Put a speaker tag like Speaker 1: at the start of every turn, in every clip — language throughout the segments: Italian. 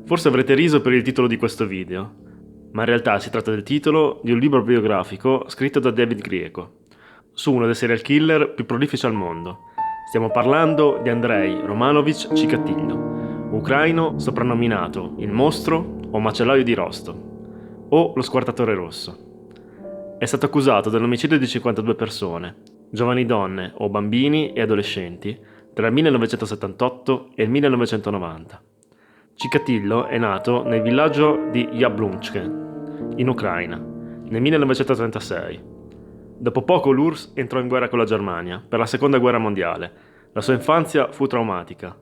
Speaker 1: Forse avrete riso per il titolo di questo video, ma in realtà si tratta del titolo di un libro biografico scritto da David Grieco, su uno dei serial killer più prolifici al mondo. Stiamo parlando di Andrei Romanovich Chikatilo, ucraino soprannominato il mostro o macellaio di Rostov, o lo squartatore rosso. È stato accusato dell'omicidio di 52 persone, giovani donne o bambini e adolescenti, tra il 1978 e il 1990. Chikatilo è nato nel villaggio di Yablunchke, in Ucraina, nel 1936. Dopo poco l'URSS entrò in guerra con la Germania per la seconda guerra mondiale. La sua infanzia fu traumatica.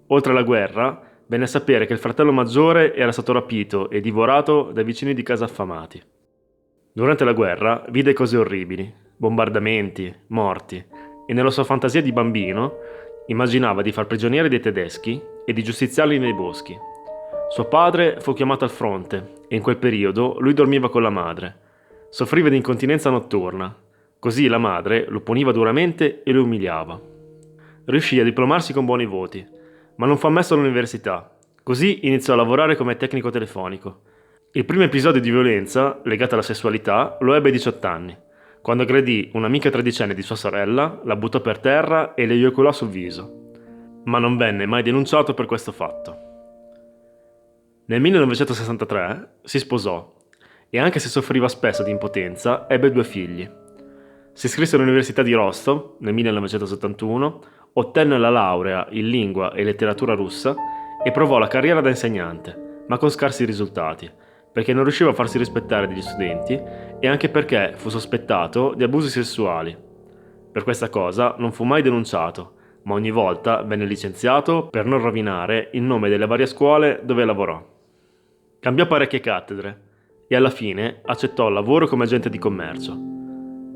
Speaker 1: Oltre alla guerra, venne a sapere che il fratello maggiore era stato rapito e divorato dai vicini di casa affamati. Durante la guerra vide cose orribili, bombardamenti, morti, e nella sua fantasia di bambino immaginava di far prigionieri dei tedeschi e di giustiziarli nei boschi. Suo padre fu chiamato al fronte e in quel periodo lui dormiva con la madre. Soffriva di incontinenza notturna, così la madre lo puniva duramente e lo umiliava. Riuscì a diplomarsi con buoni voti, ma non fu ammesso all'università. Così iniziò a lavorare come tecnico telefonico. Il primo episodio di violenza, legato alla sessualità, lo ebbe a 18 anni, quando aggredì un'amica tredicenne di sua sorella, la buttò per terra e le eiaculò sul viso. Ma non venne mai denunciato per questo fatto. Nel 1963 si sposò e anche se soffriva spesso di impotenza, ebbe 2 figli. Si iscrisse all'Università di Rostov nel 1971, ottenne la laurea in lingua e letteratura russa e provò la carriera da insegnante, ma con scarsi risultati, perché non riusciva a farsi rispettare dagli studenti e anche perché fu sospettato di abusi sessuali. Per questa cosa non fu mai denunciato, ma ogni volta venne licenziato per non rovinare il nome delle varie scuole dove lavorò. Cambiò parecchie cattedre e alla fine accettò il lavoro come agente di commercio.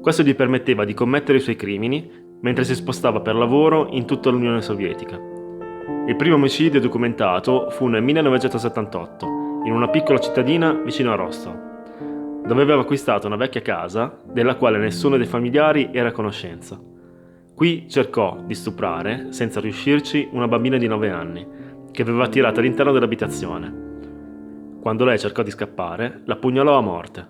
Speaker 1: Questo gli permetteva di commettere i suoi crimini mentre si spostava per lavoro in tutta l'Unione Sovietica. Il primo omicidio documentato fu nel 1978, in una piccola cittadina vicino a Rostov, dove aveva acquistato una vecchia casa della quale nessuno dei familiari era a conoscenza. Qui cercò di stuprare, senza riuscirci, una bambina di 9 anni, che aveva tirata all'interno dell'abitazione. Quando lei cercò di scappare, la pugnalò a morte.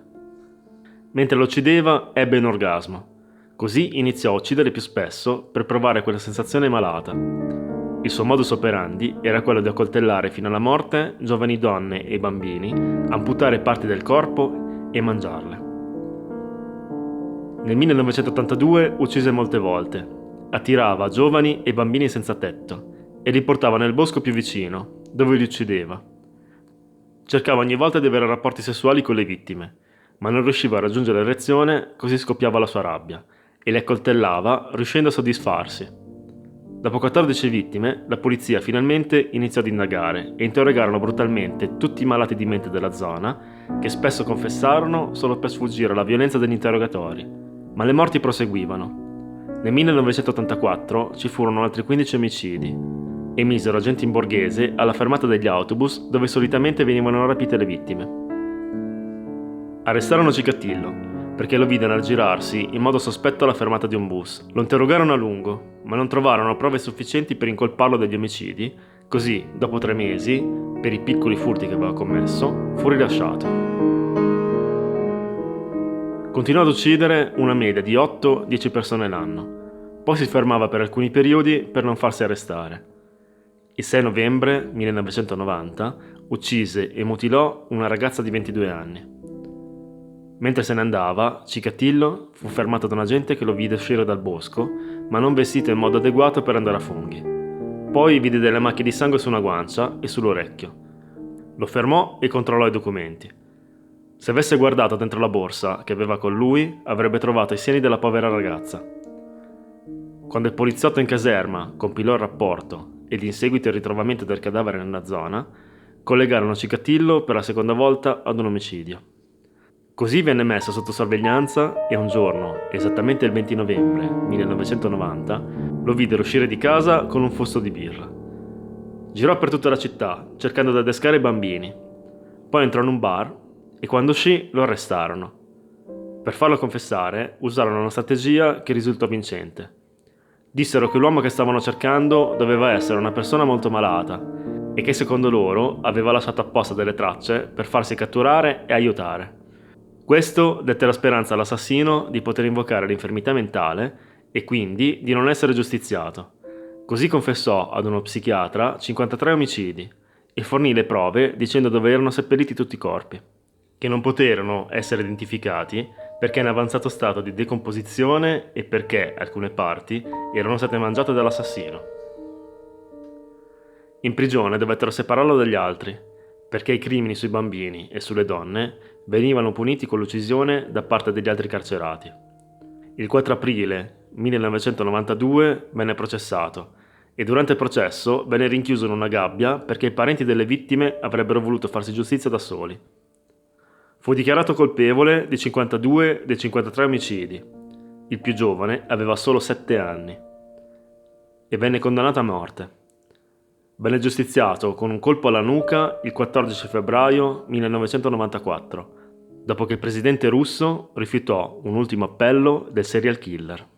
Speaker 1: Mentre lo uccideva, ebbe un orgasmo. Così iniziò a uccidere più spesso per provare quella sensazione malata. Il suo modus operandi era quello di accoltellare fino alla morte giovani donne e bambini, amputare parti del corpo e mangiarle. Nel 1982 uccise molte volte. Attirava giovani e bambini senza tetto e li portava nel bosco più vicino, dove li uccideva. Cercava ogni volta di avere rapporti sessuali con le vittime, ma non riusciva a raggiungere l'erezione, così scoppiava la sua rabbia, e le accoltellava, riuscendo a soddisfarsi. Dopo 14 vittime, la polizia finalmente iniziò ad indagare e interrogarono brutalmente tutti i malati di mente della zona, che spesso confessarono solo per sfuggire alla violenza degli interrogatori, ma le morti proseguivano. Nel 1984 ci furono altri 15 omicidi e misero agenti in borghese alla fermata degli autobus dove solitamente venivano rapite le vittime. Arrestarono Chikatilo perché lo videro aggirarsi in modo sospetto alla fermata di un bus. Lo interrogarono a lungo, ma non trovarono prove sufficienti per incolparlo degli omicidi, così, dopo 3 mesi, per i piccoli furti che aveva commesso, fu rilasciato. Continuò ad uccidere una media di 8-10 persone l'anno, poi si fermava per alcuni periodi per non farsi arrestare. Il 6 novembre 1990 uccise e mutilò una ragazza di 22 anni. Mentre se ne andava, Chikatilo fu fermato da un agente che lo vide uscire dal bosco, ma non vestito in modo adeguato per andare a funghi. Poi vide delle macchie di sangue su una guancia e sull'orecchio. Lo fermò e controllò i documenti. Se avesse guardato dentro la borsa che aveva con lui, avrebbe trovato i seni della povera ragazza. Quando il poliziotto in caserma compilò il rapporto ed in seguito il ritrovamento del cadavere nella zona, collegarono Chikatilo per la seconda volta ad un omicidio. Così venne messo sotto sorveglianza e un giorno, esattamente il 20 novembre 1990, lo videro uscire di casa con un fusto di birra. Girò per tutta la città, cercando di adescare i bambini. Poi entrò in un bar e quando uscì lo arrestarono. Per farlo confessare, usarono una strategia che risultò vincente. Dissero che l'uomo che stavano cercando doveva essere una persona molto malata e che secondo loro aveva lasciato apposta delle tracce per farsi catturare e aiutare. Questo dette la speranza all'assassino di poter invocare l'infermità mentale e quindi di non essere giustiziato. Così confessò ad uno psichiatra 53 omicidi e fornì le prove dicendo dove erano seppelliti tutti i corpi, che non poterono essere identificati perché in avanzato stato di decomposizione e perché alcune parti erano state mangiate dall'assassino. In prigione dovettero separarlo dagli altri, perché i crimini sui bambini e sulle donne venivano puniti con l'uccisione da parte degli altri carcerati. Il 4 aprile 1992 venne processato e durante il processo venne rinchiuso in una gabbia perché i parenti delle vittime avrebbero voluto farsi giustizia da soli. Fu dichiarato colpevole di 52 dei 53 omicidi. Il più giovane aveva solo 7 anni e venne condannato a morte. Venne giustiziato con un colpo alla nuca il 14 febbraio 1994, dopo che il presidente russo rifiutò un ultimo appello del serial killer.